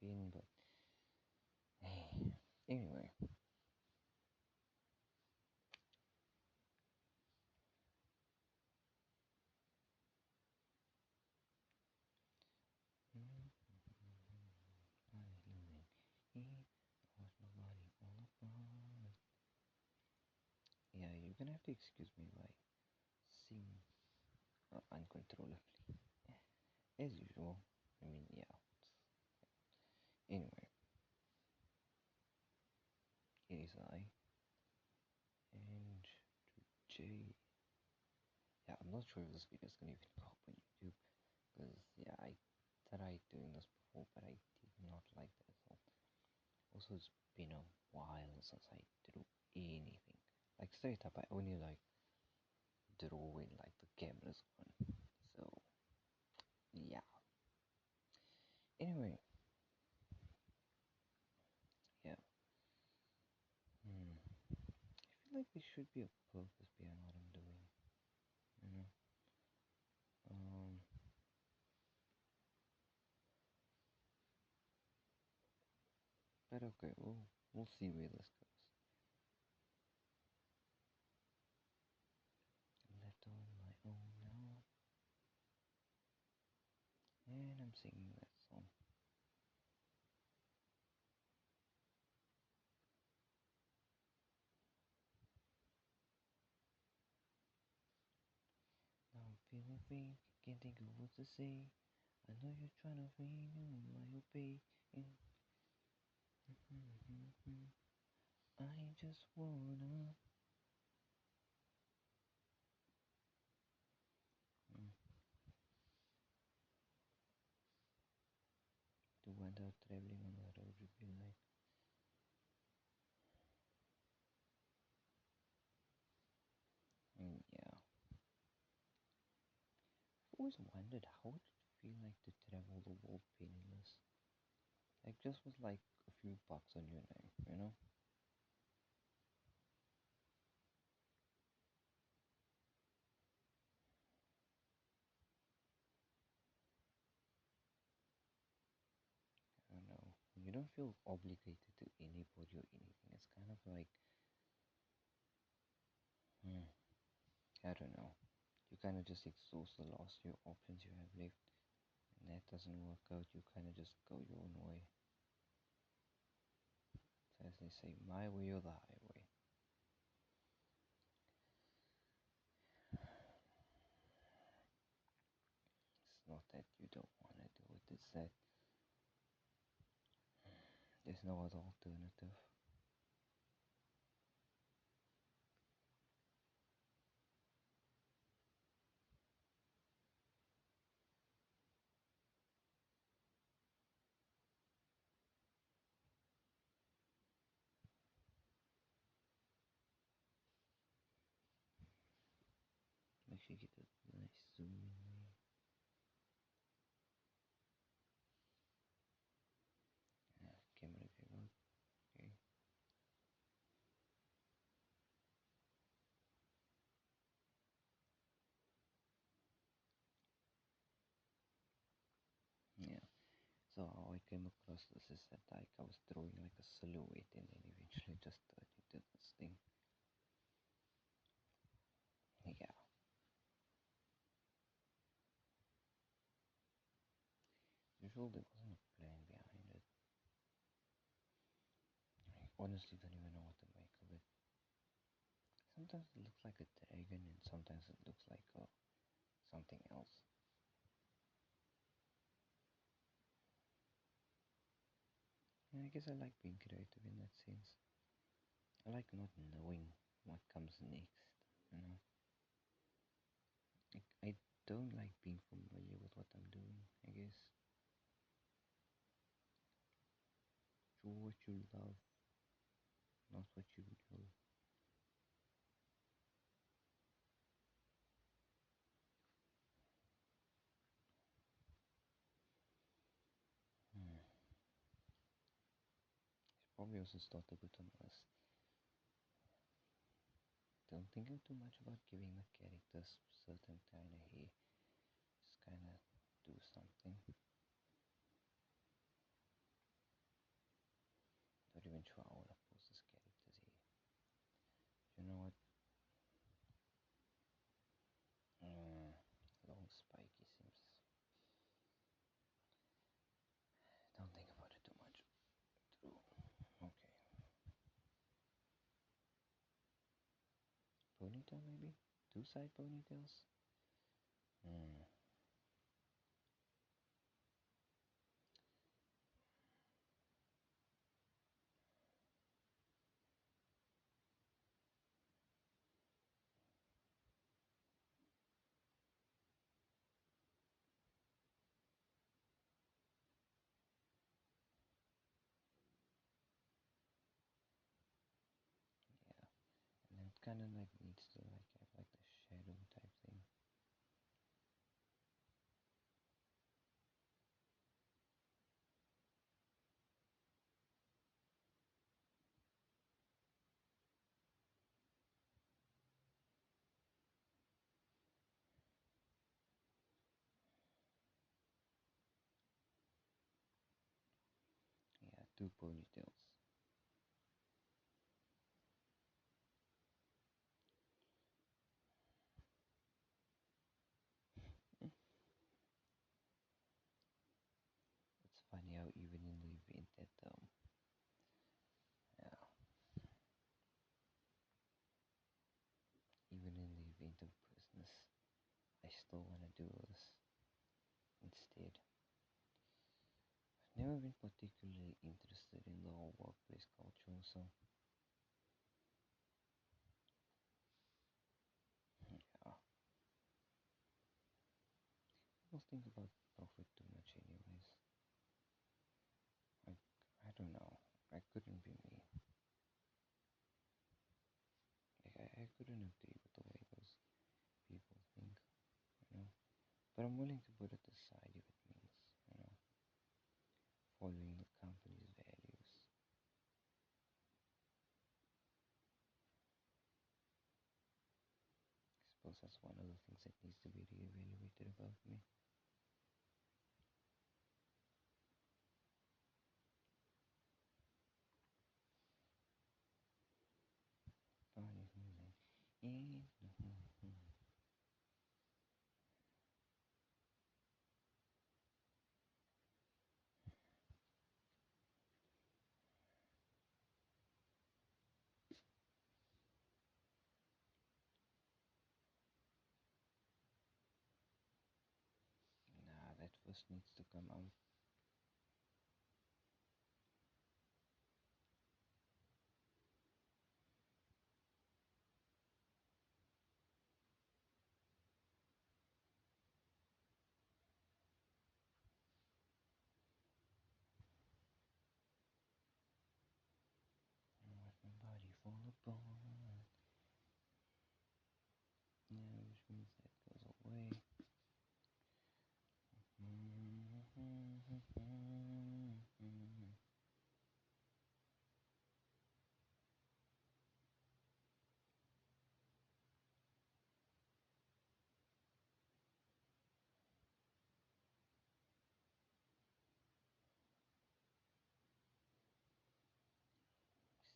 been, but hey, anyway. He was nobody all apart. Yeah, you're gonna have to excuse me if I sing uncontrollably. As usual. I mean, yeah. Anyway, it is I, and today, yeah, I'm not sure if this video is gonna even go up on YouTube, because, yeah, I tried doing this before, but I did not like the result. Also, it's been a while since I drew anything. Like, straight up, I only, like, drew when, like, the camera's on. So, yeah. Anyway, yeah. I feel like there should be a purpose behind what I'm doing, you know? Um, but okay, we'll see where this goes. I'm left on my own now, and I'm singing that song. Now I'm feeling weak, can't think of what to say. I know you're trying to free me, I obey. I just wanna. Mm, to wind out traveling on the road would be like. Yeah. I've always wondered how would it feel like to travel the world penniless? Like just with like a few bucks on your name, you know? I don't know. You don't feel obligated to anybody or anything. It's kind of like, hmm, I don't know. You kind of just exhaust the last few options you have left, and that doesn't work out. You kind of just go your own way. So as they say, my way or the highway. It's not that you don't want to do it. It's that there's no other alternative. Make sure you get a nice zoom in there. Camera came out. Okay. Yeah. So how I came across this is that like I was drawing like a silhouette and then eventually just turned into this thing. Yeah. Usually there wasn't a plan behind it. I honestly don't even know what to make of it. Sometimes it looks like a dragon and sometimes it looks like something else. And I guess I like being creative in that sense. I like not knowing what comes next, you know. I don't like being familiar with what I'm doing, I guess. Do what you love, not what you know. Hmm. Probably also start to put on this. Don't think too much about giving the characters certain kind of hair. Just kind of do something. ponytail maybe? Two side ponytails? Hmm. Yeah. And then it kind of like needs to like have like the shadow type thing. Yeah, two ponytails. Mm. It's funny how even in the event that yeah, even in the event of business, I still want to do this instead. I've never been particularly interested in the whole workplace culture, so yeah, people think about profit too much, anyways. I, I don't know. I couldn't be me. Like, I couldn't agree with the way those people think, you know. But I'm willing to put it aside if it means, you know, following the company's values. I suppose that's one of the things that needs to be reevaluated about me. Funny feeling. Nah, that first needs to come out. Let my body fall apart. Yeah, which means that goes away.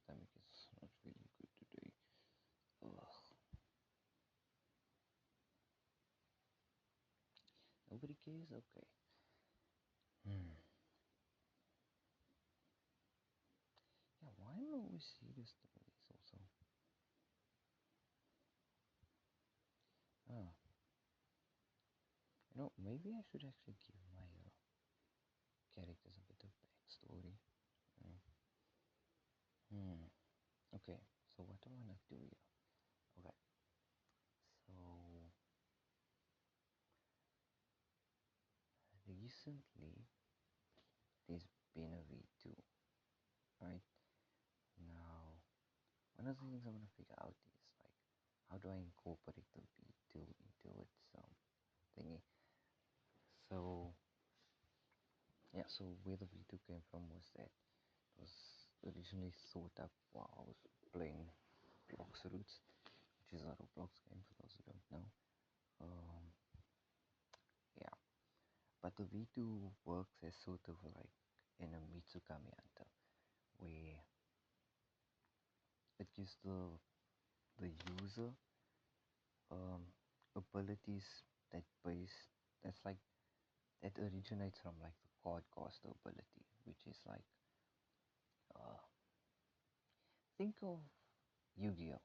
Stomach is not feeling good today. Ugh. Nobody cares? Okay. Hmm. Yeah, why am I always serious doing this also? Ah, maybe I should actually give my characters a bit of backstory. Uh, hmm. Okay, so what do I want to do here? Okay, so recently there's been a V2, right? Now, one of the things I want to figure out is like, how do I incorporate the V2 into its thingy? So, yeah, so where the V2 came from was that it was originally thought up while I was playing Blox Roots, which is a Roblox game for those who don't know. Um, yeah, but the V2 works as sort of like in a Mitsukami Hunter, where it gives the user um, abilities that base that's like that originates from like the card caster ability, which is like uh, think of Yu-Gi-Oh,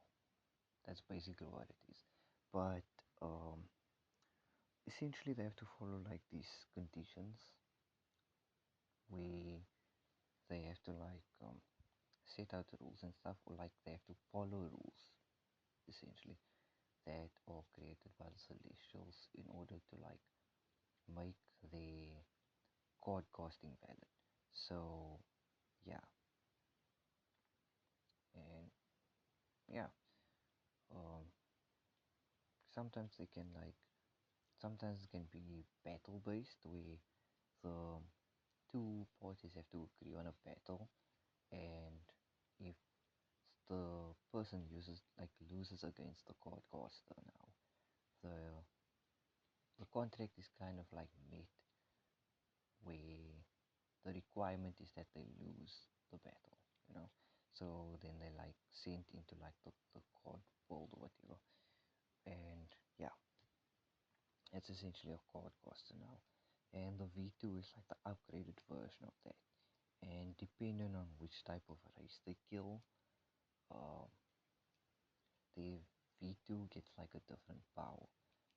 That's basically what it is. But um, essentially, they have to follow like these conditions where they have to like set out the rules and stuff, or like they have to follow rules essentially that are created by the celestials in order to like make their card casting valid. So yeah, and yeah, um, sometimes they can like sometimes it can be battle based where the two parties have to agree on a battle, and if the person uses like loses against the card caster now, the the contract is kind of like met where the requirement is that they lose the battle, you know. So then they like sent into like the card world or whatever. And yeah, it's essentially a card caster now. And the V2 is like the upgraded version of that. And depending on which type of race they kill, um, the V2 gets like a different power.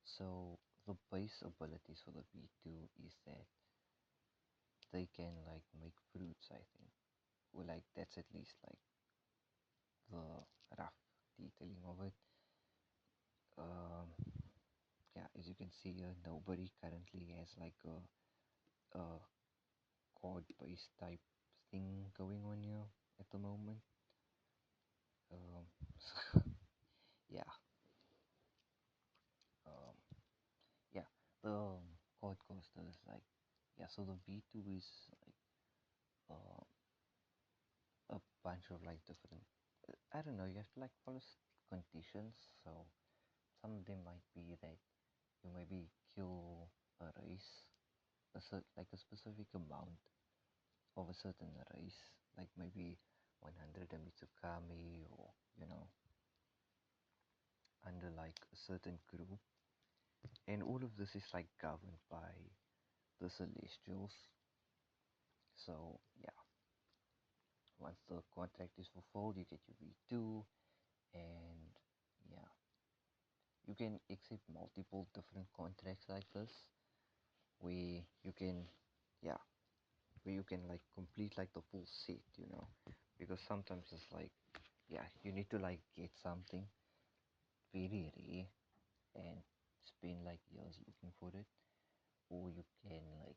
So the base abilities for the V2 is that they can like make fruits, I think. Or like that's at least like the rough detailing of it. Um, yeah, as you can see here, nobody currently has like a chord based type thing going on here at the moment. So yeah, um, yeah, the chord coaster is like yeah. So the V2 is like uh, a bunch of like different. I don't know. You have to like follow conditions. So some of them might be that you maybe kill a race, like a specific amount of a certain race, like maybe 100 Mitsukami, or you know, under like a certain group, and all of this is like governed by the Celestials. So yeah, once the contract is fulfilled, you get your V2, and yeah, you can accept multiple different contracts like this, where you can, yeah, where you can like complete like the full set, you know, because sometimes it's like, yeah, you need to like get something very rare and spend like years looking for it, or you can like,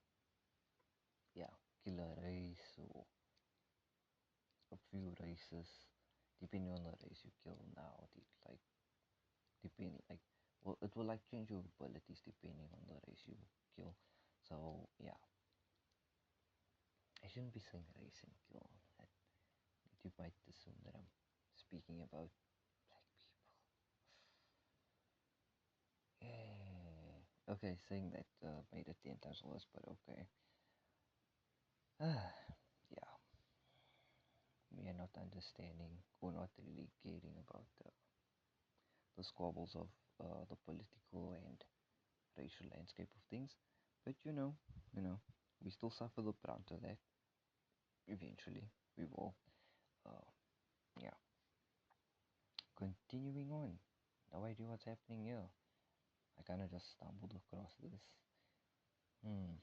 yeah, kill a race or a few races, depending on the race you kill now. It like depend like, well, it will like change your abilities depending on the race you kill. So yeah, I shouldn't be saying race and kill. That you might assume that I'm speaking about black people. Yeah. Okay, saying that made it 10 times worse, but okay. Yeah, we are not understanding or not really caring about the squabbles of the political and racial landscape of things. But you know, we still suffer the brunt of that. Eventually, we will. Uh, yeah. Continuing on. No idea what's happening here. I kind of just stumbled across this. Hmm.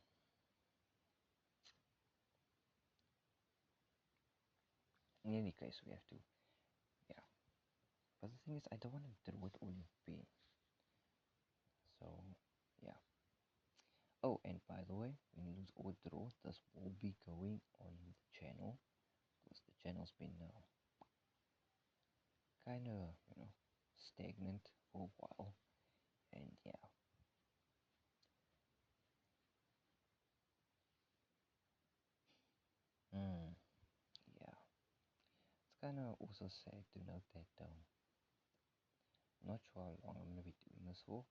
In any case, we have to. Yeah. But the thing is, I don't want to draw it all in pen. So, yeah. Oh, and by the way, when you lose or draw, this will be going on the channel, because the channel's been kind of, stagnant for a while. And yeah. Hmm. Yeah. It's kind of also sad to note that I'm not sure how long I'm gonna be doing this for.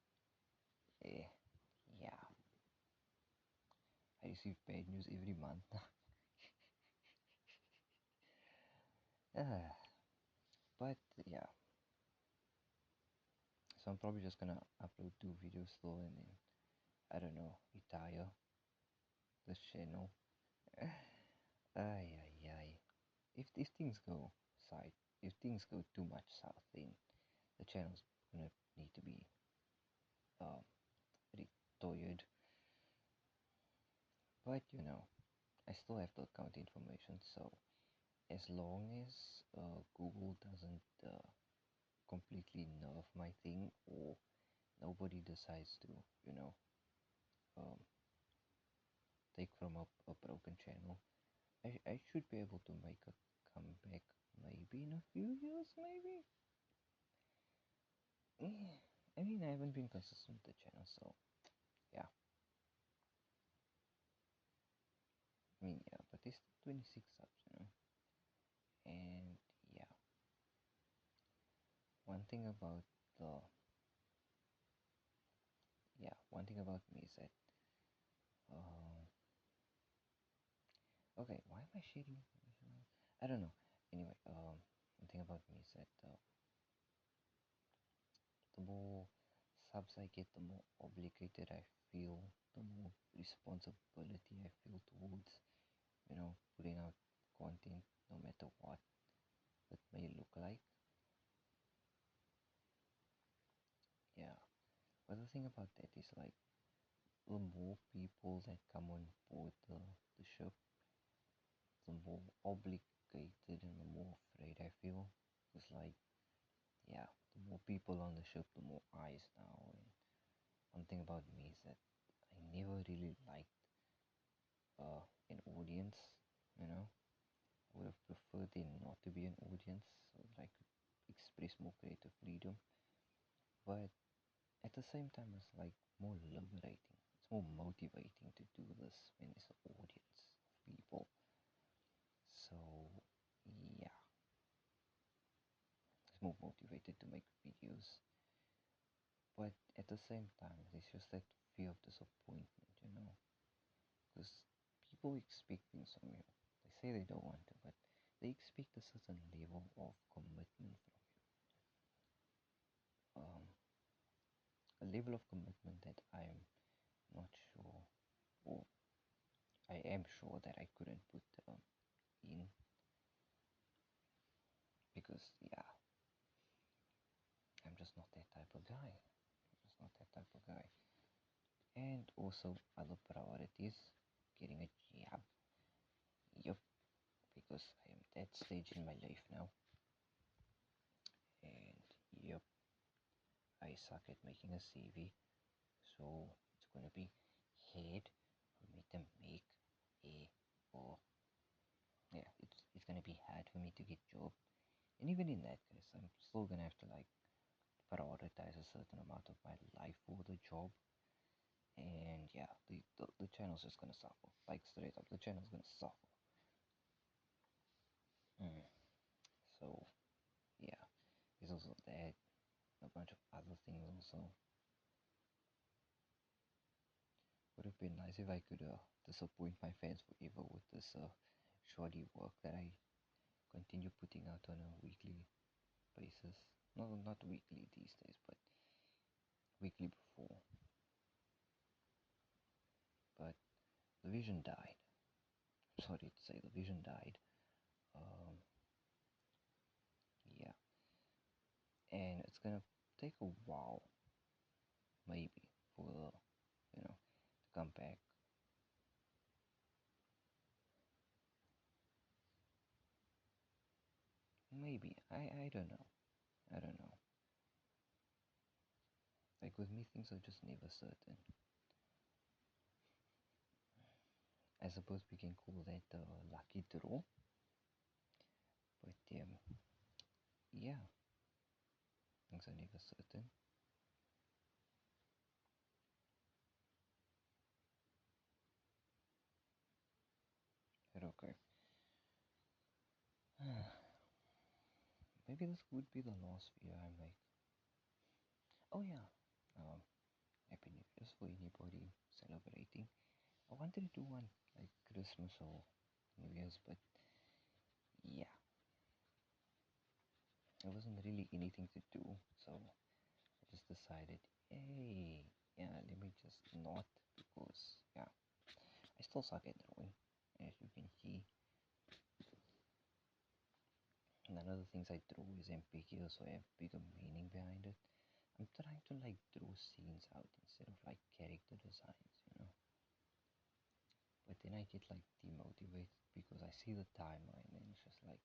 Eh, yeah. I receive bad news every month. uh, but yeah, so I'm probably just gonna upload 2 videos though, and then I don't know, retire this channel. Ay ay ay. If things go side, if things go too much south, then the channel's gonna need to be uh, retired. But I still have the account information, so as long as Google doesn't completely nerf my thing, or nobody decides to, um, take from a broken channel, I should be able to make a comeback maybe in a few years, maybe. Eh, I mean, I haven't been consistent with the channel, so yeah. I mean, yeah, but there's still 26 subs. And yeah, one thing about the one thing about me is that um, okay, why am I sharing information? I don't know. Anyway, one thing about me is that the more subs I get, the more obligated I feel, the more responsibility I feel towards, putting out content no matter what it may look like. Yeah. But the thing about that is like the more people that come on board the ship, the more obligated and the more afraid I feel. It's like, yeah, the more people on the ship, the more eyes now. And one thing about me is that I never really liked an audience, you know. I would have preferred there not to be an audience so that I could express more creative freedom. But at the same time, it's like more liberating. It's more motivating to do this when there's an audience of people. So, yeah, it's more motivated to make videos. But at the same time, there's just that fear of disappointment. Because people expect things from you. They say they don't want to, but they expect a certain level of commitment from you. A level of commitment that I'm not sure, or I am sure that I couldn't put in because, yeah, I'm just not that type of guy. I'm just not that type of guy. And also, other priorities, getting a job. Yup, because I am at that stage in my life now. And yup, I suck at making a CV. So it's gonna be hard for me to make a or yeah, it's gonna be hard for me to get job. And even in that case, I'm still gonna have to like prioritize a certain amount of my life for the job. And yeah, the channel's just gonna suffer. Like straight up, the channel's gonna suffer. Mm. So yeah, there's also that, a bunch of other things also. Would have been nice if I could disappoint my fans forever with this shoddy work that I continue putting out on a weekly basis. No, not weekly these days, but weekly before. But the vision died. Sorry to say, the vision died. Um, yeah, and it's gonna take a while, maybe, for to come back. Maybe I don't know. I don't know. Like with me, things are just never certain. I suppose we can call that lucky draw. But yeah, things are never certain. But okay. Maybe this would be the last video I make. Oh yeah. Um, Happy New Year's for anybody celebrating. I wanted to do one like Christmas or New Year's, but yeah, there wasn't really anything to do, so I just decided, hey, yeah, let me just not because yeah, I still suck at drawing, as you can see. None of the things I draw is ambiguous or have bigger meaning behind it. I'm trying to like draw scenes out instead of like character designs. But then I get like demotivated because I see the timeline and it's just like,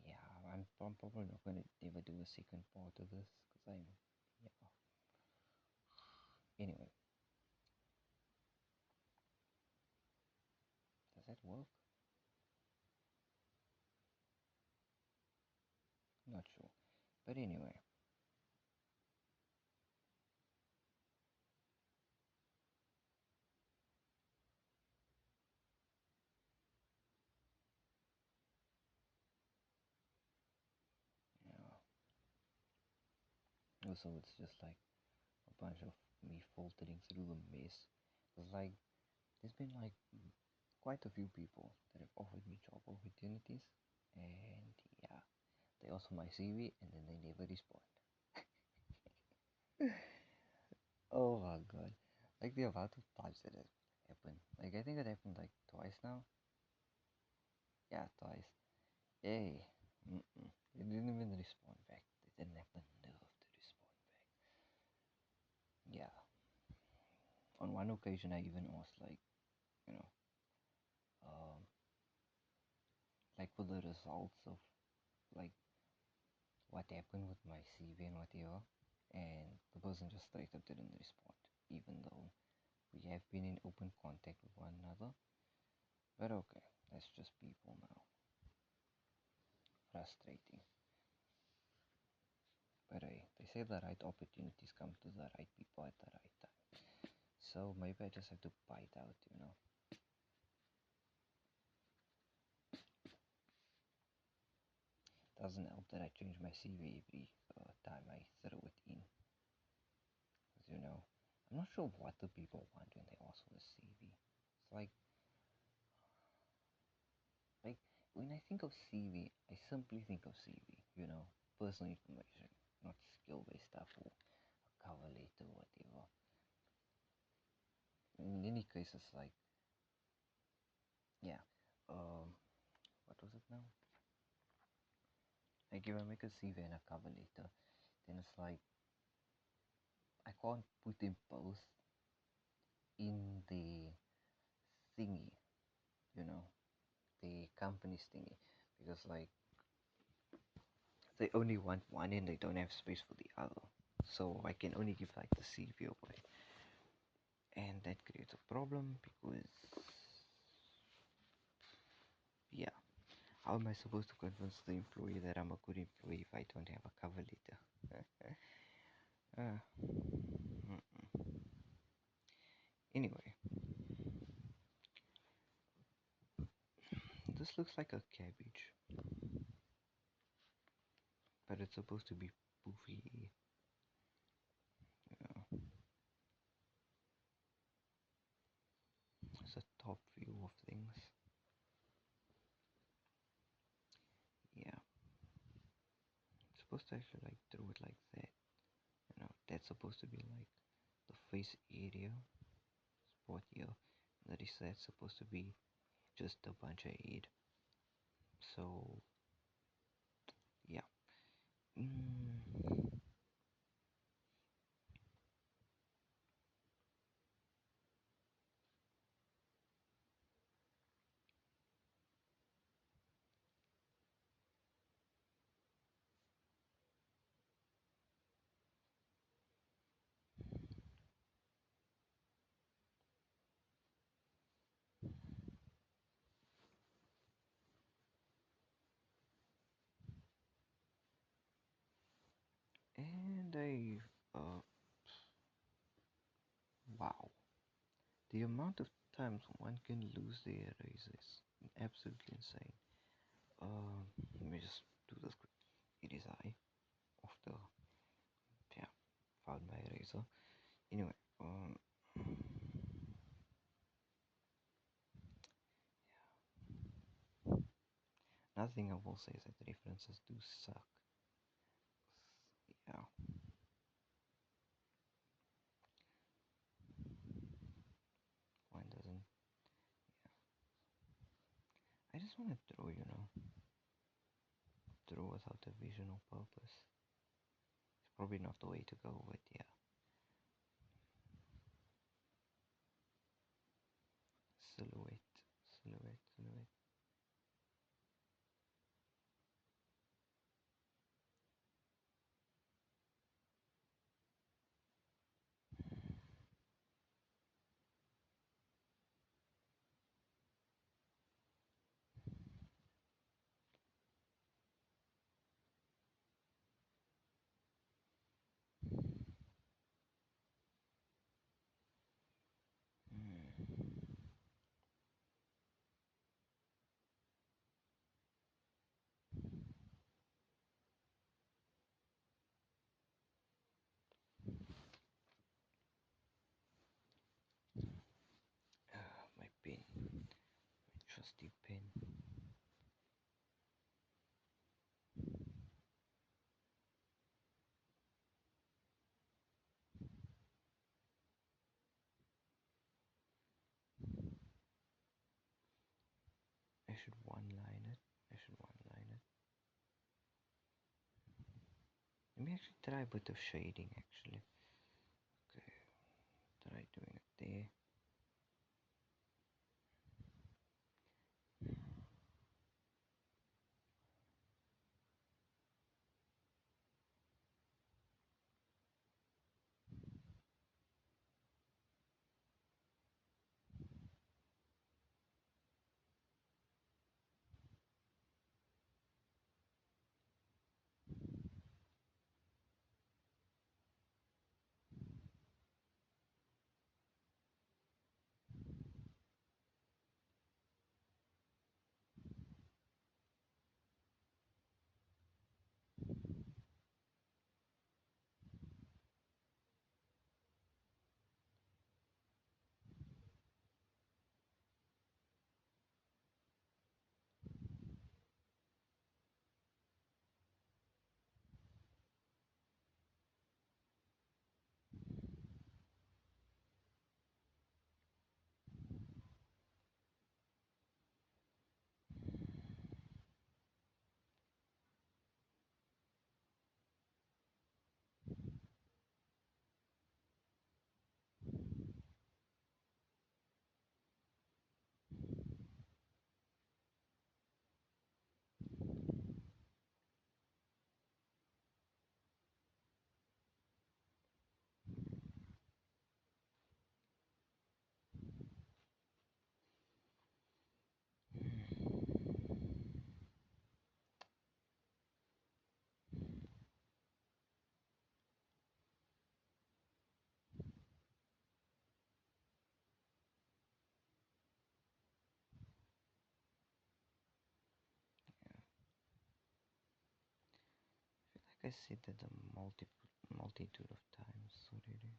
yeah, I'm probably not gonna ever do a second part of this because yeah. Anyway, does that work? Not sure. But anyway, yeah. Also, it's just like a bunch of me filtering through the mess. Cause like, there's been like quite a few people that have offered me job opportunities, and yeah, they also my CV, and then they never respond. Oh my god, like the amount of times that has happened. Like I think it happened like twice now. Yeah, twice. Hey, they didn't even respond back. They didn't have the nerve to respond back. Yeah. On one occasion, I even asked like, you know, um, like for the results of like what happened with my CV and whatever, and the person just straight up didn't respond, even though we have been in open contact with one another. But okay, that's just people now. Frustrating. But hey, they say the right opportunities come to the right people at the right time. So maybe I just have to bite out. Doesn't help that I change my CV every time I throw it in. Because, I'm not sure what the people want when they ask for a CV. It's like when I think of CV, I simply think of CV, personal information, not skill-based stuff or a cover letter or whatever. In any case, it's like, yeah, what was it now? Like if I make a CV and a cover letter, then it's like I can't put them both in the thingy, you know, the company's thingy, because like they only want one and they don't have space for the other. So I can only give like the CV away. And that creates a problem because, yeah, how am I supposed to convince the employee that I'm a good employee if I don't have a cover letter? uh, anyway, this looks like a cabbage, but it's supposed to be poofy. Yeah. It's a top view of things. Yeah, it's supposed to actually like draw it like that. That's supposed to be like the face area spot here. That is that's supposed to be just a bunch of head. So yeah. Mm, and I wow, the amount of times one can lose the eraser is absolutely insane. Let me just do this quick. It is I after yeah found my eraser. Anyway, another thing I will say is that the references do suck. Yeah, one doesn't. I just want to draw. draw without a vision or purpose. It's probably not the way to go, but yeah. Silhouette, silhouette, silhouette. My pen, my trusty pen. I should one line it. I should one line it. Let me actually try a bit of shading actually. Okay, try doing it there. I said that a multitude of times already.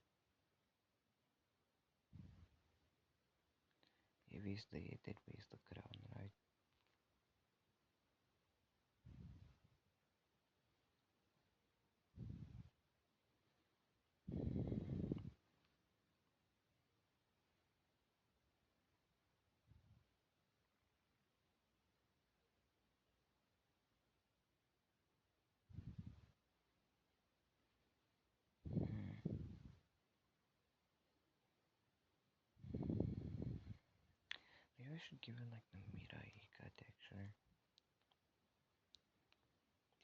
Heavy is the head, that weighs the crown, right? Hmm. Maybe I should give it like the Mirai cut actually.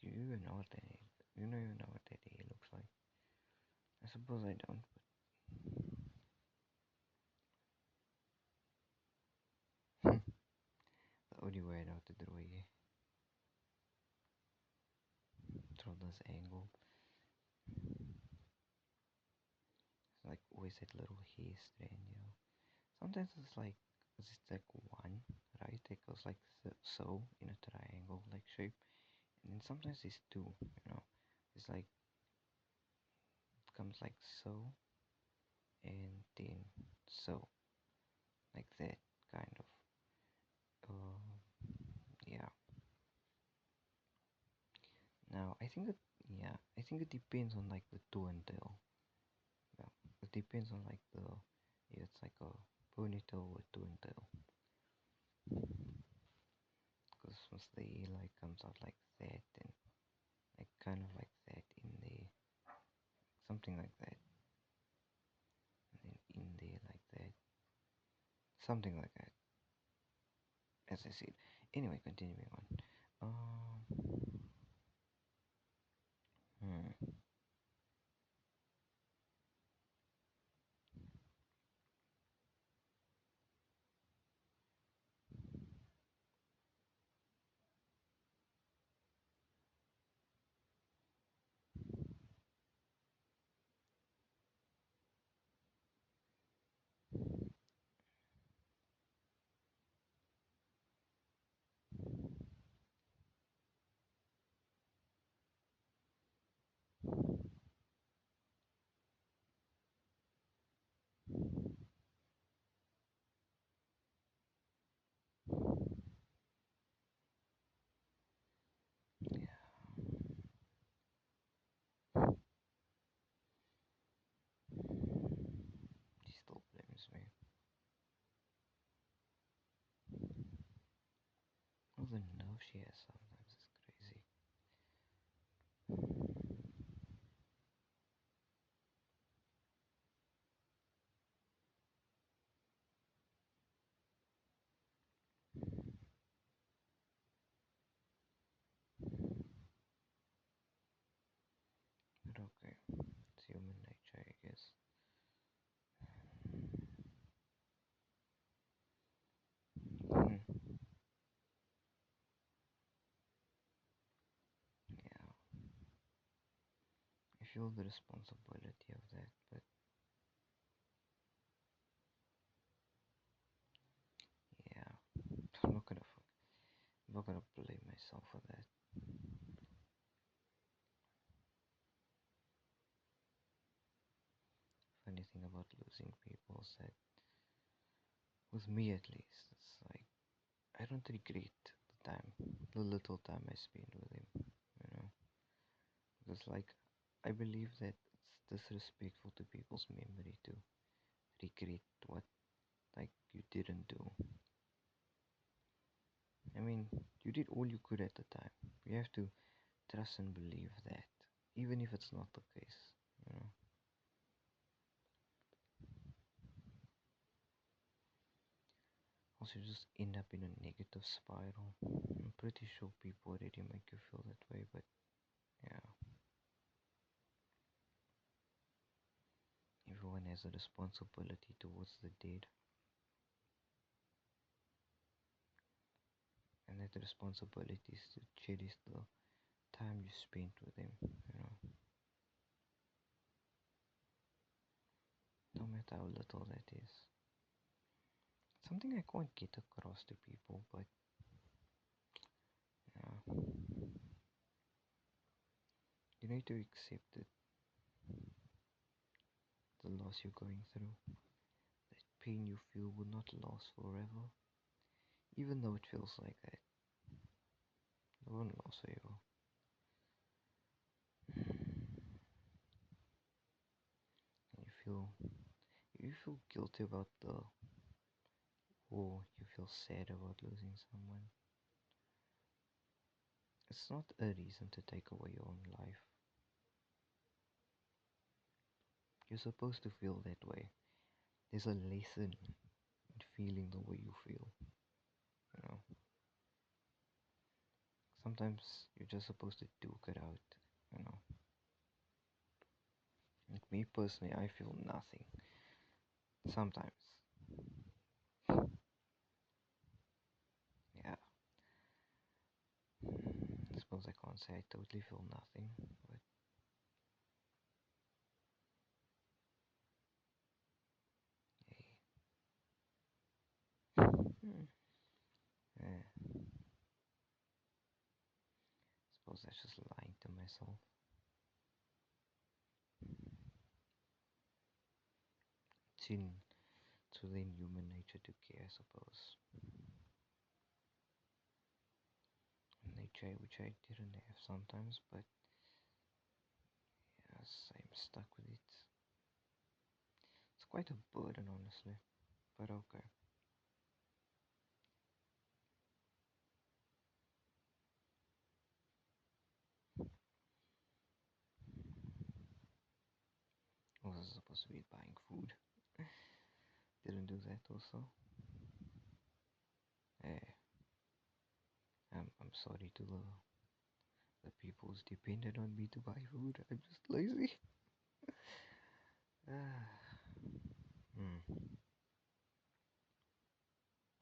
Do you even know what that is? You don't even know what that hair looks like. I suppose I don't, but the only way I know to draw hair through this angle. It's like always that little hair strand, you know. Sometimes it's like one, right? It goes like so in a triangle like shape, and then sometimes it's two, you know. It's like it comes like so, and then so, like that kind of. Yeah. Now I think it depends on like the toe and tail. Yeah, it depends on like it's like a ponytail with two and tail. Because Once the E like comes out like that, and like kind of like that in there, something like that, and then in there like that, something like that. As I said. Anyway, continuing on. Hmm. Yeah, she still blames me. All the nerve she has sometimes is crazy. But okay, it's human nature, I guess. Hmm. Yeah, I feel the responsibility of that, but yeah, I'm not gonna I'm not gonna blame myself for that. Funny thing about losing people is that, with me at least, it's like I don't regret the time, the little time I spent with him, you know, because like I believe that it's disrespectful to people's memory to regret what like you didn't do. I mean, you did all you could at the time. You have to trust and believe that, even if it's not the case, you know. Also, you just end up in a negative spiral. I'm pretty sure people already make you feel that way, but yeah, everyone has a responsibility towards the dead, and that responsibility is to cherish the time you spent with them, you know, no matter how little that is. Something I can't get across to people, but yeah, you need to accept that the loss you're going through, that pain you feel will not last forever, even though it feels like that. It won't last forever. And you feel guilty about the, or you feel sad about losing someone. It's not a reason to take away your own life. You're supposed to feel that way. There's a lesson in feeling the way you feel, you know. Sometimes you're just supposed to duke it out, you know. Like me personally, I feel nothing. Sometimes. Yeah. I suppose I can't say I totally feel nothing, but hey. Hmm. Yeah. Suppose that's just lying to myself. It's within human nature to care, I suppose. Nature which I didn't have sometimes, but yes, I'm stuck with it. It's quite a burden, honestly, but okay. supposed to be buying food. Didn't do that also. Eh, I'm sorry to the people who's dependent on me to buy food. I'm just lazy. Ah, hmm.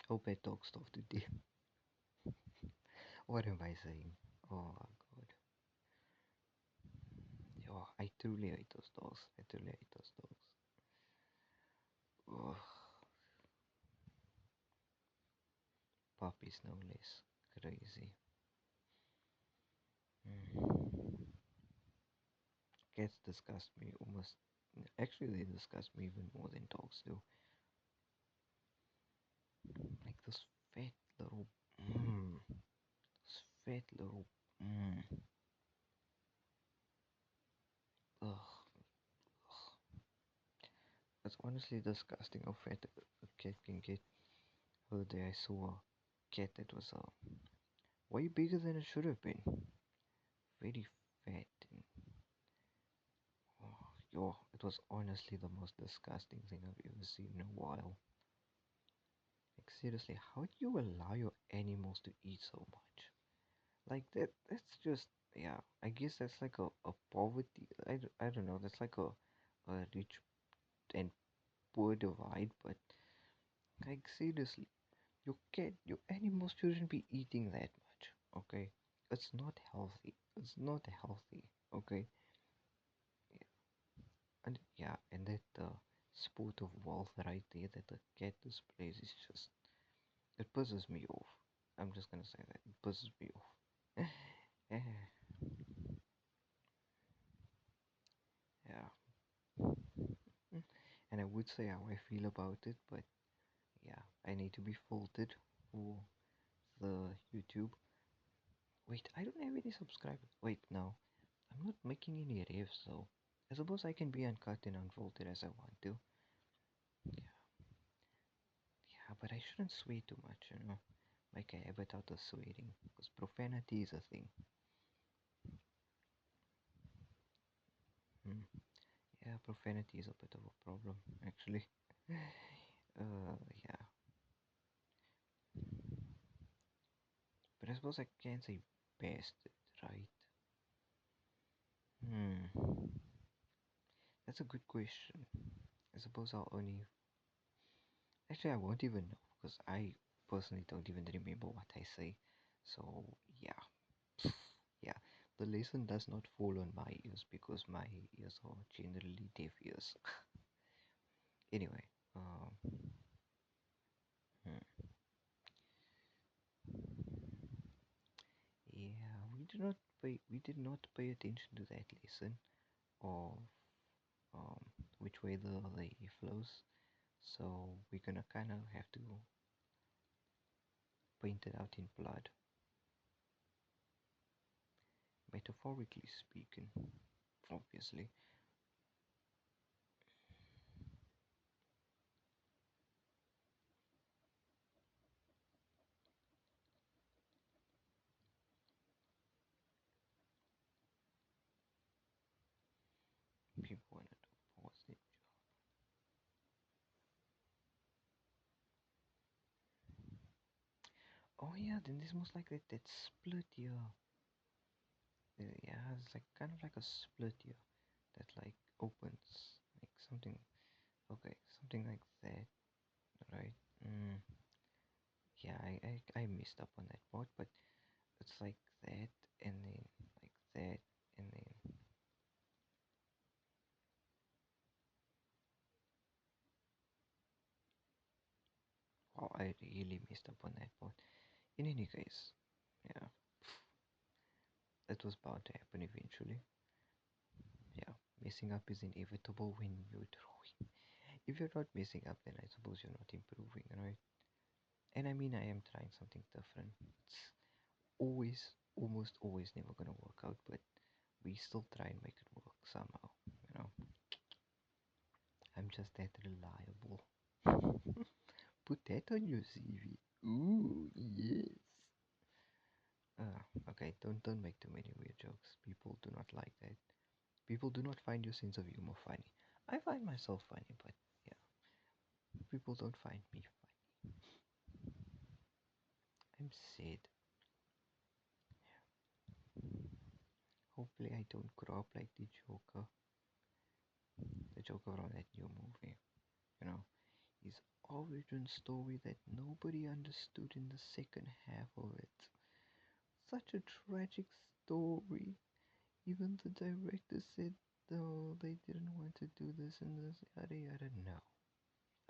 Hope I talk stuff today. What am I saying? Oh god. Yo, I truly hate those dogs. I truly hate those dogs. Ugh, puppies no less. Crazy. Mm. Cats disgust me almost. Actually, they disgust me even more than dogs do. Like those fat little. Those fat little. Mm, ugh. It's honestly disgusting how fat a cat can get. The other day I saw a cat that was way bigger than it should have been. Very fat and oh, yo, it was honestly the most disgusting thing I've ever seen in a while. Like seriously, how do you allow your animals to eat so much? Like that's just yeah. I guess that's like a poverty. I don't know. That's like a rich and poor divide. But like seriously, your animals shouldn't be eating that much. Okay, it's not healthy. It's not healthy. Okay, and yeah, and that sport of wealth right there that the cat displays is just it pisses me off. I'm just gonna say that it pisses me off. Yeah, yeah. Mm. And I would say how I feel about it, but yeah, I need to be faulted for the YouTube. Wait, I don't have any subscribers. Wait, no, I'm not making any revs, so I suppose I can be uncut and unfaulted as I want to. Yeah, yeah, but I shouldn't swear too much, you know, make a habit out of swearing, because profanity is a thing. Hmm. Yeah, profanity is a bit of a problem, actually. Yeah, but I suppose I can't say bastard, right? Hmm, that's a good question. I suppose I'll only. Actually, I won't even know because I personally don't even remember what I say. So, yeah, yeah, the lesson does not fall on my ears because my ears are generally deaf ears. Anyway, hmm, yeah, we did not pay attention to that lesson of um, which way the lady flows. So we're gonna kind of have to paint it out in blood, metaphorically speaking, obviously. People wanna do positive. Oh yeah, then this was like that split here. Yeah, it's like kind of like a split here that like opens like something. Okay, something like that, right? Mm, yeah, I messed up on that part, but it's like that and then like that and then wow, I really messed up on that part. In any case, yeah, that was bound to happen eventually. Yeah, messing up is inevitable when you're drawing. If you're not messing up, then I suppose you're not improving, right? And I mean, I am trying something different. It's always, almost always never gonna work out, but we still try and make it work somehow, you know? I'm just that reliable. Put that on your CV. Ooh, yes. Okay, don't make too many weird jokes. People do not like that. People do not find your sense of humor funny. I find myself funny, but yeah, people don't find me funny. I'm sad. Hopefully, I don't grow up like the Joker from that new movie. You know, his origin story that nobody understood in the second half of it. Such a tragic story. Even the director said, no, they didn't want to do this and this, yada yada. No.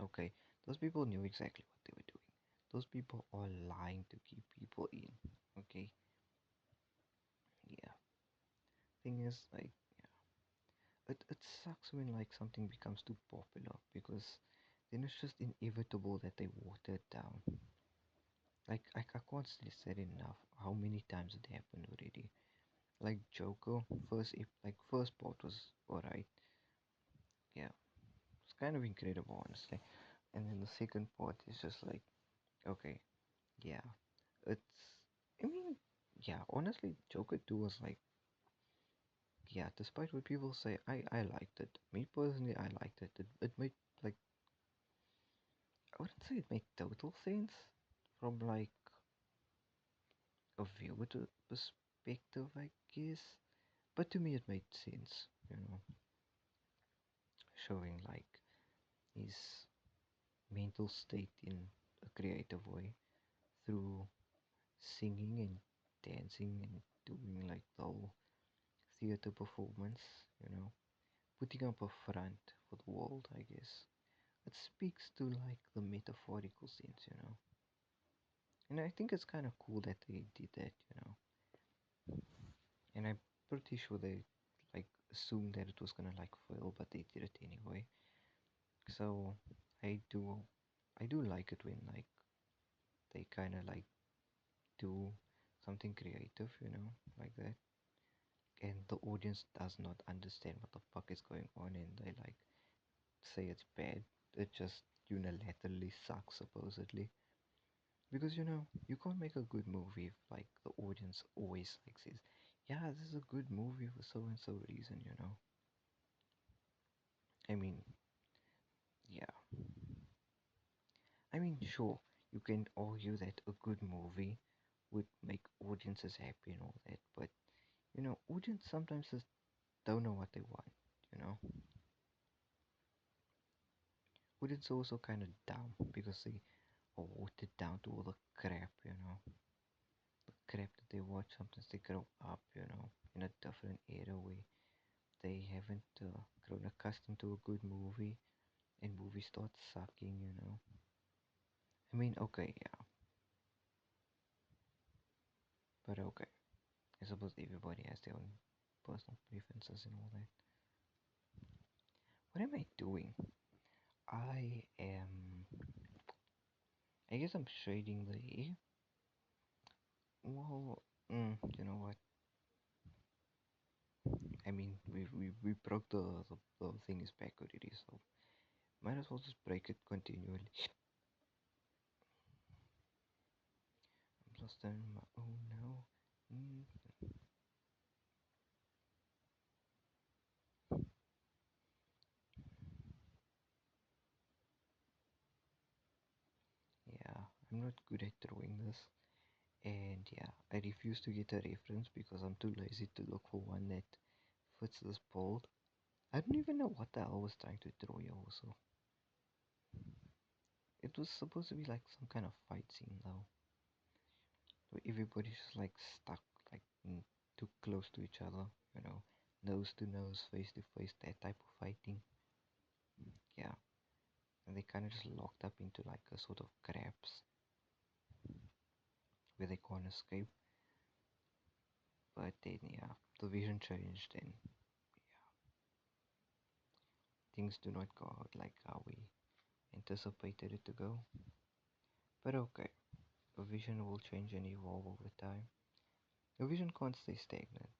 Okay, those people knew exactly what they were doing. Those people are lying to keep people in. Okay, yeah. Thing is, like, it sucks when like something becomes too popular because then it's just inevitable that they water it down. I can't say it enough how many times it happened already. Like Joker, first part was alright. Yeah, it's kind of incredible honestly. And then the second part is just like, okay, yeah, it's. I mean, yeah, honestly, Joker 2 was like, yeah, despite what people say, I liked it. Me personally, I liked it. It made like I wouldn't say it made total sense from like a viewer perspective, I guess. But to me, it made sense, showing like his mental state in a creative way through singing and dancing and doing like the whole theater performance, putting up a front for the world, I guess. It speaks to like the metaphorical sense. And I think it's kind of cool that they did that. And I'm pretty sure they like assumed that it was gonna like fail, but they did it anyway. So I do, I do like it when like they kind of like do something creative, like that, and the audience does not understand what the fuck is going on, and they like say it's bad. It just unilaterally sucks, supposedly. Because you can't make a good movie if like the audience always like says, "Yeah, this is a good movie for so and so reason." I mean, yeah. I mean, sure, you can argue that a good movie would make audiences happy and all that, but audience sometimes just don't know what they want. You know, audience are also kind of dumb because they are watered down to all the crap. The crap that they watch. Sometimes they grow up, in a different era where they haven't grown accustomed to a good movie, and movies start sucking. I mean, okay, yeah, but okay. I suppose everybody has their own personal preferences and all that. What am I doing? I am. I guess I'm shading the. Well, you know what? I mean, we broke the thing is back already, so might as well just break it continually. I'm lost in my own now. Mm, yeah, I'm not good at drawing this, and yeah, I refuse to get a reference because I'm too lazy to look for one that fits this mold. I don't even know what the hell I was trying to draw here also. It was supposed to be like some kind of fight scene though, where everybody's just like stuck, like too close to each other, nose to nose, face to face, that type of fighting. Yeah, and they kind of just locked up into like a sort of crabs where they can't escape. But then, yeah, the vision changed and things do not go out like how we anticipated it to go. But okay, a vision will change and evolve over time. A vision can't stay stagnant.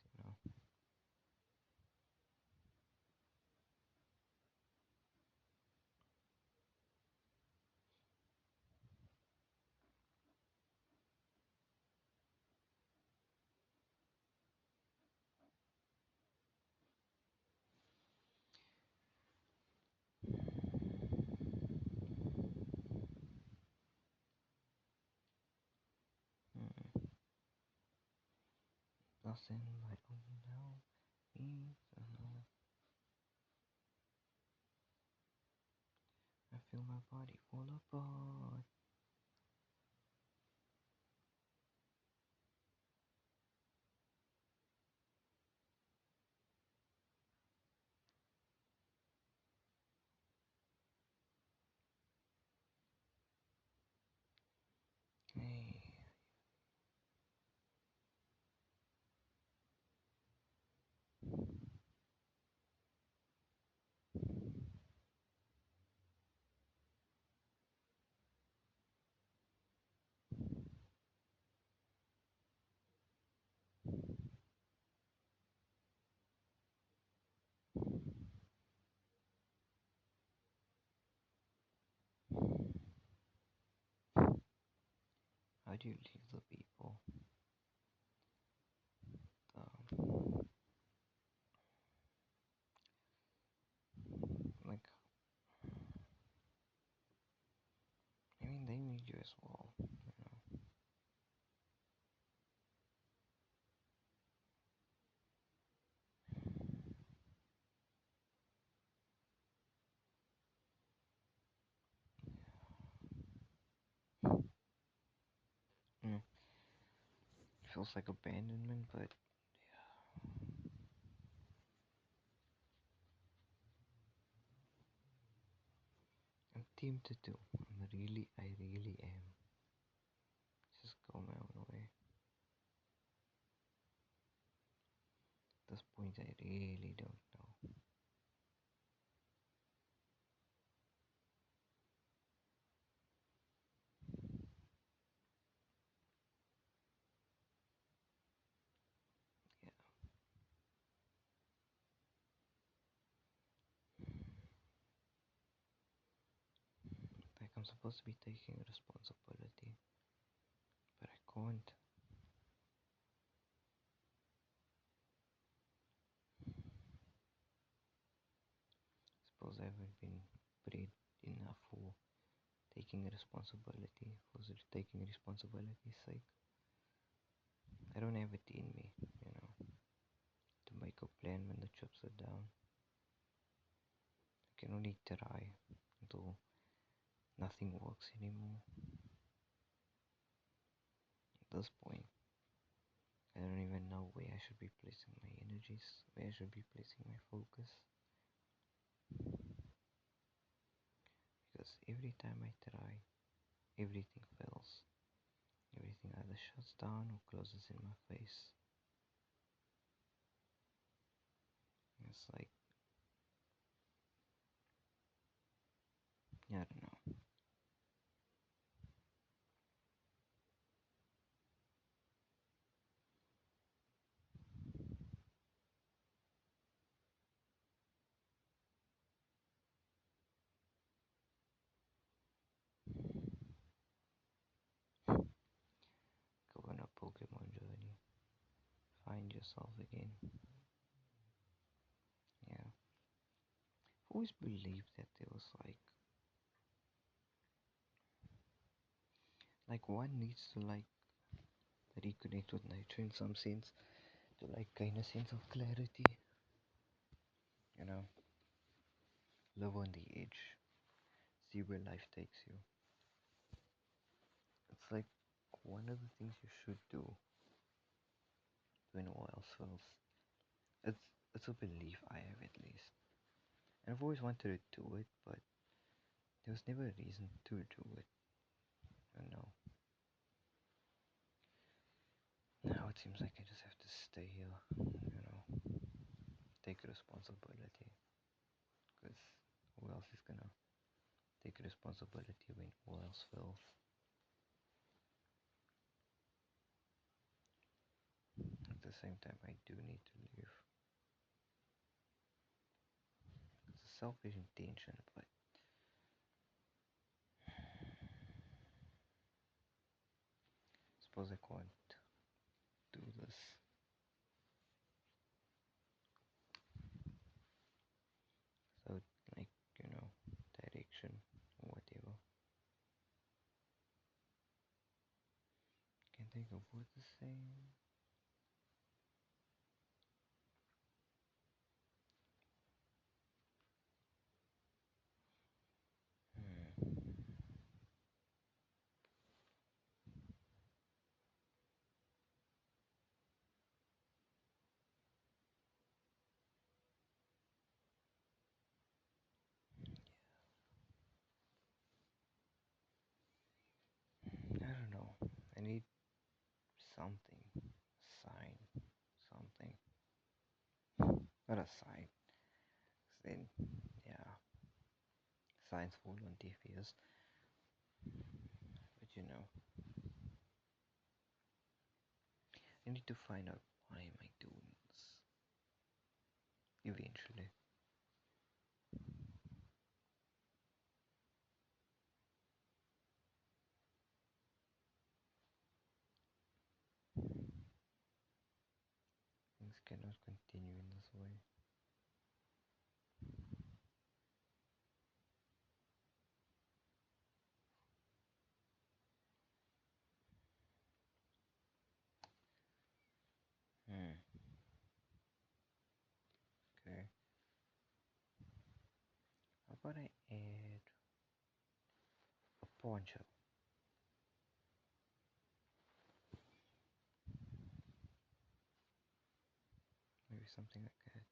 nothing but now me. I feel my body fall apart. Hey, how do you leave the people? Um, like, I mean, they need you as well, you know. Mm, feels like abandonment, but I'm tempted to. I really am. Just go my own way. At this point, I really don't know. Yeah, like I'm supposed to be taking responsibility, but I can't. Suppose I haven't been bred enough for taking responsibility, for taking responsibility's sake. I don't have it in me, you know, to make a plan when the chips are down. I can only try until nothing works anymore. At this point, I don't even know where I should be placing my energies, where I should be placing my focus. Because every time I try, everything fails. Everything either shuts down or closes in my face. It's like, yeah, I don't know. Go on a Pokemon journey. Find yourself again. Yeah. I've always believed that there was like one needs to reconnect with nature in some sense to gain a sense of clarity. You know, live on the edge, see where life takes you. It's like one of the things you should do when all else fails. It's it's a belief I have at least. And I've always wanted to do it, but there was never a reason to do it. You know. Now it seems like I just have to stay here, you know, take responsibility. Because who else is gonna take responsibility when all else fails? At the same time, I do need to leave. It's a selfish intention, but I suppose I can't do this. So, like, you know, direction or whatever. Can't think of what to say. something, sign, something, not a sign. Then, yeah, signs fall on deaf ears. But I need to find out why am I doing this eventually. Things cannot continue in this way. Hmm. Okay. How about I add a poncho? Maybe something like that.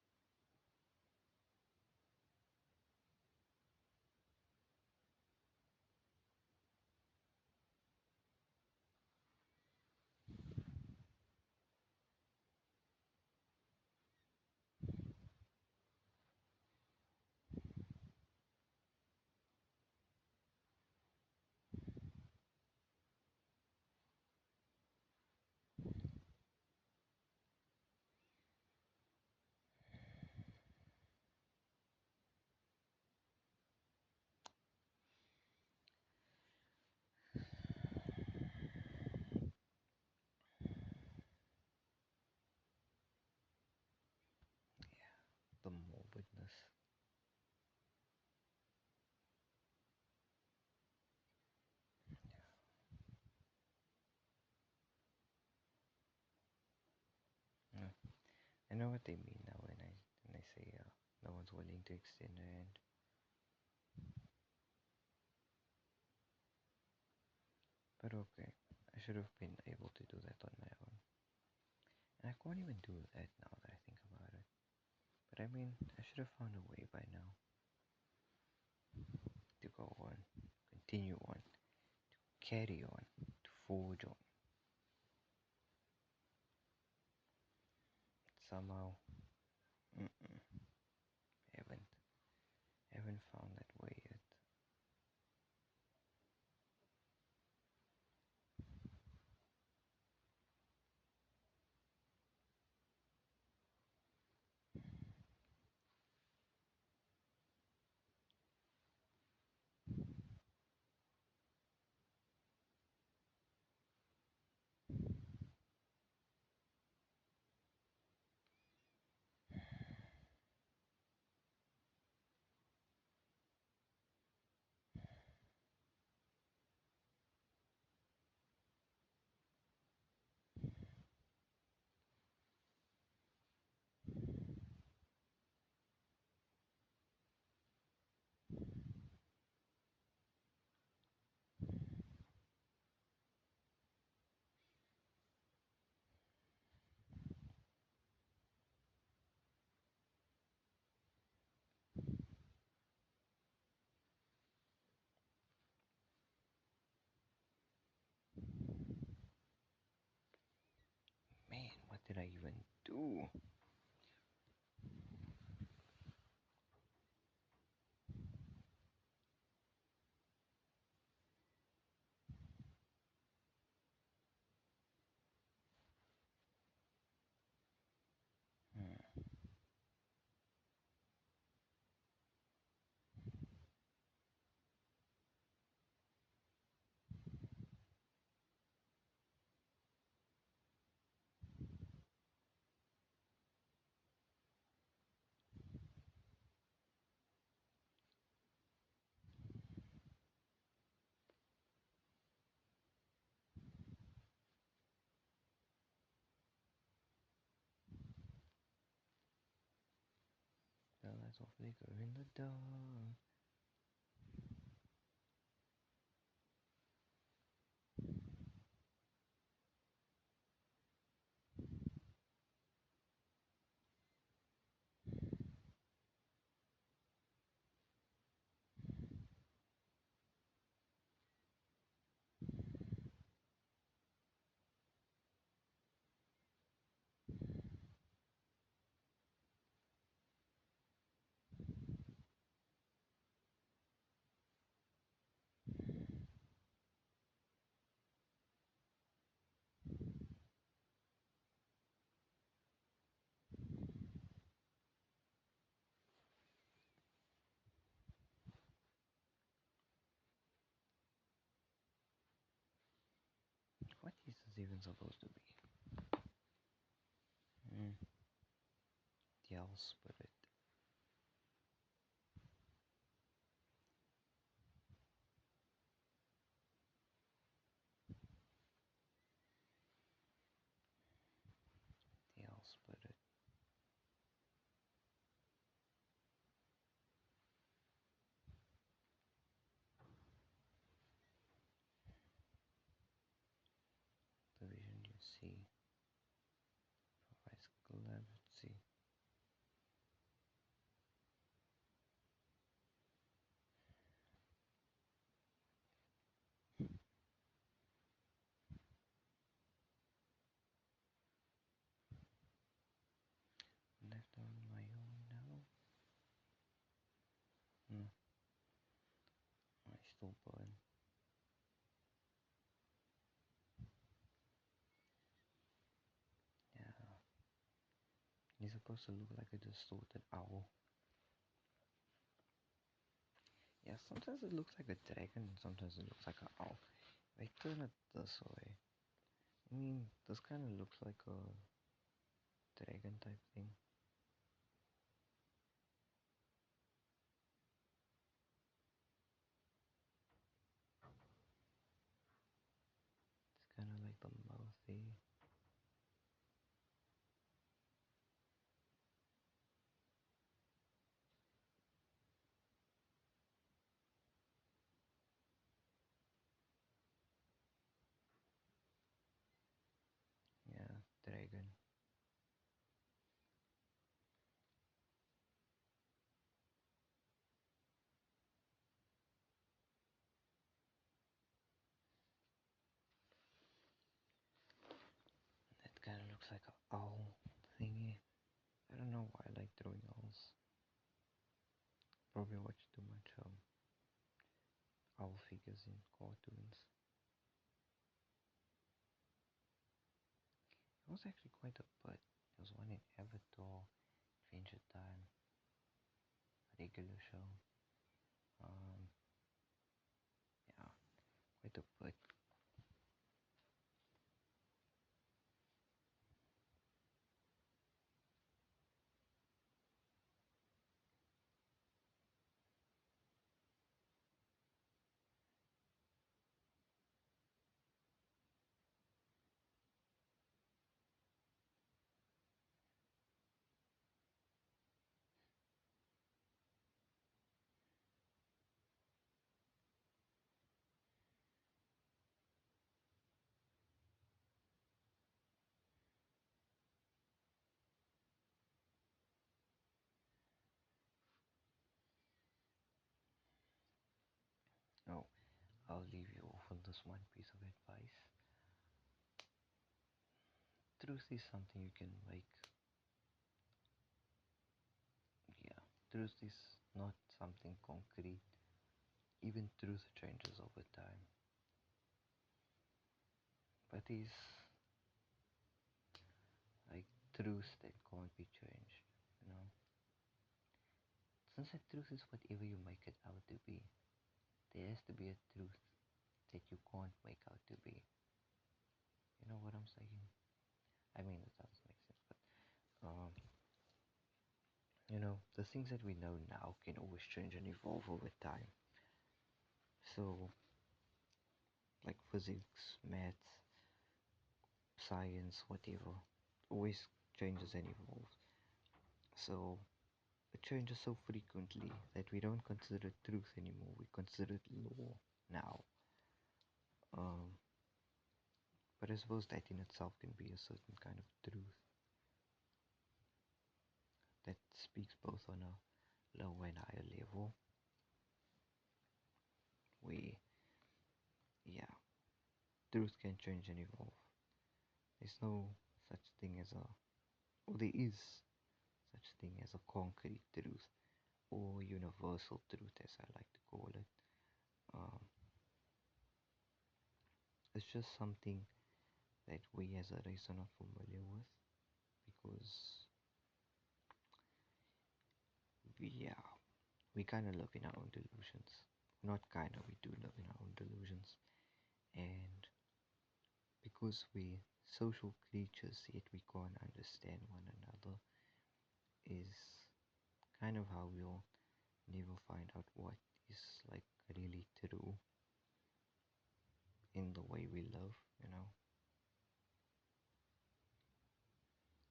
The morbidness. Yeah. I know what they mean now when I say no one's willing to extend their hand. But okay, I should have been able to do that on my own. And I can't even do that now that I think about it. But I mean, I should have found a way by now to go on, continue on, carry on, to forge on. Somehow, mm-mm, haven't, haven't found that way yet. Man, what did I even do? Hmm. The lights will flicker in the dark. this even supposed to be? Mm, the owl spirit. The owl spirit. The vision you see provides clarity. Left on my own now. Hmm. I still burn. Yeah. He's supposed to look like a distorted owl. Yeah, sometimes it looks like a dragon, and sometimes it looks like an owl. If I turn it this way, I mean, this kind of looks like a dragon type thing. It's kind of like the mouthy. Yeah, dragon. It kind of looks like an owl thingy. I don't know why I like drawing owls. Probably watch too much owl figures in cartoons. It was actually quite a bit. There was one in Avatar, Adventure Time, regular show. Um, yeah, quite a bit. Oh, I'll leave you off on this one piece of advice. Truth is something you can make. Yeah, truth is not something concrete. Even truth changes over time. But is like truth that can't be changed, you know? Since the truth is whatever you make it out to be, there has to be a truth that you can't make out to be. You know what I'm saying? I mean, it doesn't make sense, but the things that we know now can always change and evolve over time. So, like physics, maths, science, whatever, always changes and evolves. So, it changes so frequently that we don't consider it truth anymore. We consider it law now. Um, but I suppose that in itself can be a certain kind of truth that speaks both on a lower and higher level. We, yeah, truth can change and evolve. There's no such thing as or there is such thing as a concrete truth or universal truth, as I like to call it. Um, it's just something that we as a race are not familiar with because yeah, we kind of live in our own delusions. Not kind of, we do live in our own delusions. And because we social creatures yet we can't understand one another is kind of how we'll never find out what is like really true in the way we live, you know,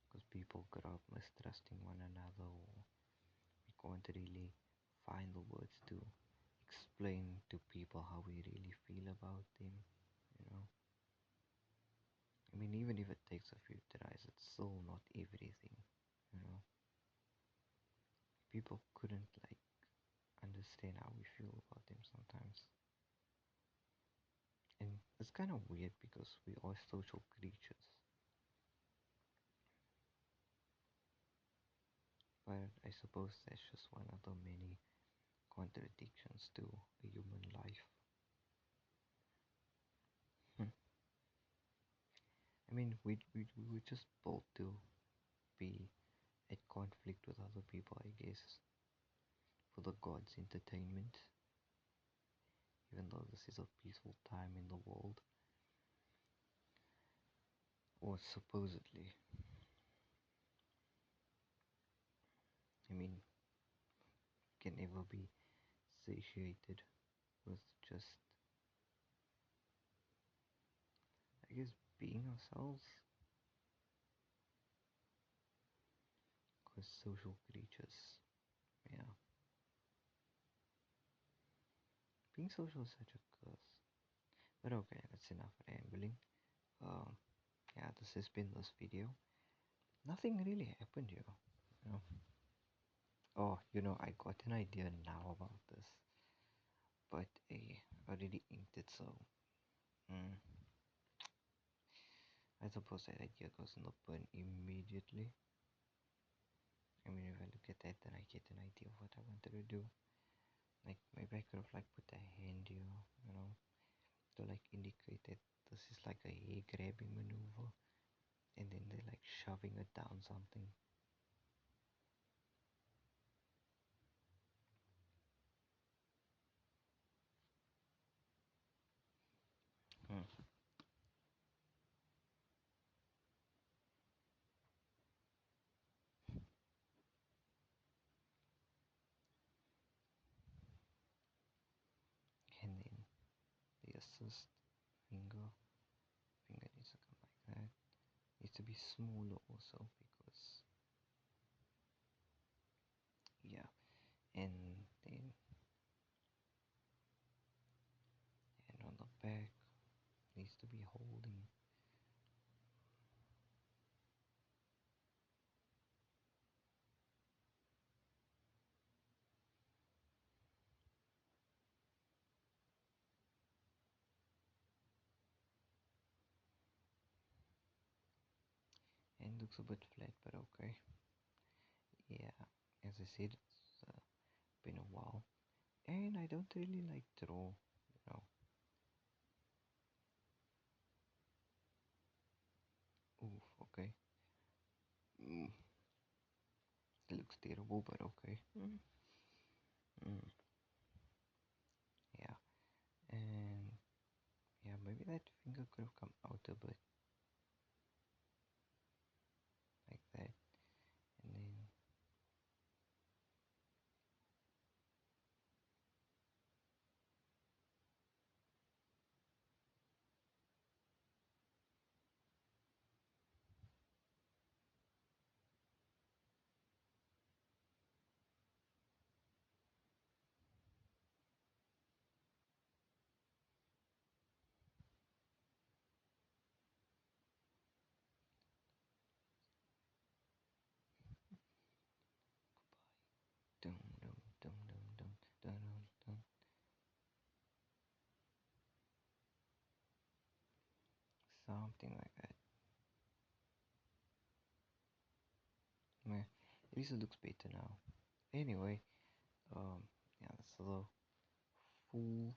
because people grow up mistrusting one another, or we can't really find the words to explain to people how we really feel about them, you know. I mean, even if it takes a few tries, it's still not everything, you know. People couldn't like understand how we feel about them sometimes. And it's kind of weird because we are social creatures. But I suppose that's just one of the many contradictions to a human life. Hmm. I mean, we were just built to be at conflict with other people, I guess, for the gods' entertainment. Even though this is a peaceful time in the world, or supposedly. I mean, can never be satiated with just, I guess, being ourselves. Because social creatures, yeah. Being social is such a curse. But okay, that's enough rambling. Um, yeah, this has been this video. Nothing really happened here. You know. Oh, I got an idea now about this, but I already inked it, so mm, I suppose that idea goes in the bin immediately. I mean, if I look at that, then I get an idea of what I wanted to do. Like maybe I could have like put a hand here, you know, to like indicate that this is like a hair grabbing maneuver, and then they're like shoving it down something. Hmm. And then the assist finger, finger needs to come like that. Needs to be smaller also because yeah, and then and on the back needs to be holding. And looks a bit flat, but okay. Yeah, as I said, it's been a while, and I don't really like draw, you know. Oof, okay. Mm, it looks terrible, but okay. Mm, yeah, and yeah, maybe that finger could have come out a bit like that, and then dum dum dum dum dum dum dum dum, something like that. Yeah, at least it looks better now. Anyway, yeah, that's the full